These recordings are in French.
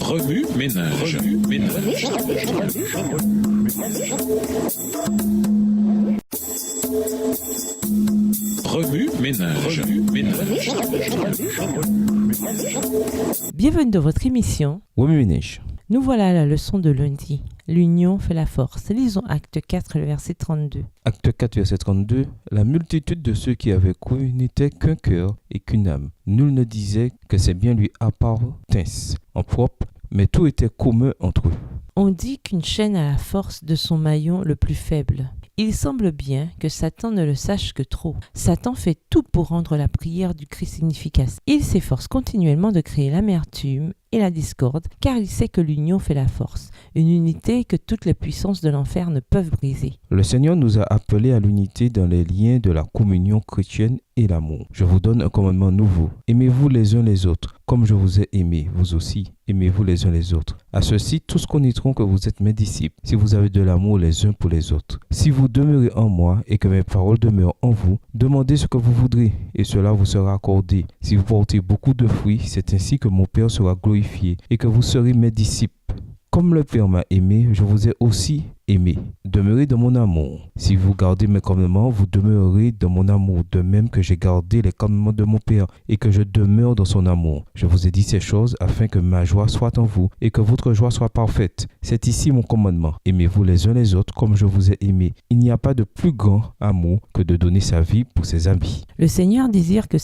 Remue ménage. Remue ménage. Bienvenue dans votre émission. Remue ménage. Nous voilà à la leçon de lundi. L'union fait la force. Lisons Acte 4, le verset 32. Acte 4, verset 32. La multitude de ceux qui avaient cru n'était qu'un cœur et qu'une âme. Nul ne disait que ses biens lui appartinssent en propre, mais tout était commun entre eux. On dit qu'une chaîne a la force de son maillon le plus faible. Il semble bien que Satan ne le sache que trop. Satan fait tout pour rendre la prière du Christ inefficace. Il s'efforce continuellement de créer l'amertume et la discorde, car il sait que l'union fait la force, une unité que toutes les puissances de l'enfer ne peuvent briser. Le Seigneur nous a appelés à l'unité dans les liens de la communion chrétienne et l'amour. Je vous donne un commandement nouveau. Aimez-vous les uns les autres, comme je vous ai aimés, vous aussi. Aimez-vous les uns les autres. À ceci, tous connaîtront que vous êtes mes disciples, si vous avez de l'amour les uns pour les autres. Si vous demeurez en moi et que mes paroles demeurent en vous, demandez ce que vous voudrez, et cela vous sera accordé. Si vous portez beaucoup de fruits, c'est ainsi que mon Père sera glorifié et que vous serez mes disciples. Comme le Père m'a aimé, je vous ai aussi aimé. Demeurez dans mon amour. Si vous gardez mes commandements, vous demeurerez dans mon amour, de même que j'ai gardé les commandements de mon Père et que je demeure dans son amour. Je vous ai dit ces choses afin que ma joie soit en vous et que votre joie soit parfaite. C'est ici mon commandement. Aimez-vous les uns les autres comme je vous ai aimé. Il n'y a pas de plus grand amour que de donner sa vie pour ses amis. Le Seigneur désire que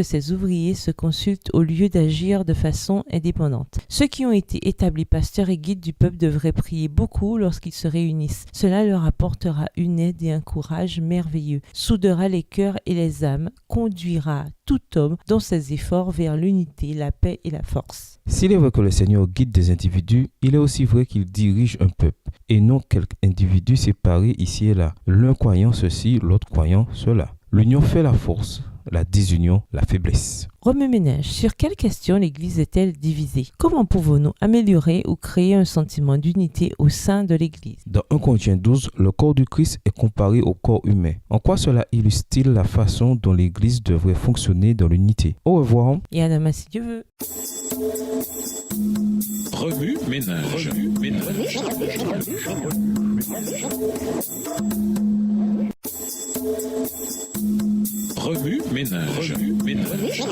ses ouvriers se consultent au lieu d'agir de façon indépendante. Ceux qui ont été établis pasteurs et guides du peuple devraient prier beaucoup lorsqu'ils se réunissent. Cela leur apportera une aide et un courage merveilleux, soudera les cœurs et les âmes, conduira tout homme dans ses efforts vers l'unité, la paix et la force. S'il est vrai que le Seigneur guide des individus, il est aussi vrai qu'il dirige un peuple, et non quelques individus séparés ici et là, l'un croyant ceci, l'autre croyant cela. L'union fait la force, la désunion, la faiblesse. Remue ménage. Sur quelles questions l'Église est-elle divisée? Comment pouvons-nous améliorer ou créer un sentiment d'unité au sein de l'Église? Dans 1 Corinthiens 12, le corps du Christ est comparé au corps humain. En quoi cela illustre-t-il la façon dont l'Église devrait fonctionner dans l'unité? Au revoir. Et à demain si Dieu veut. Remue ménage. Remue ménage.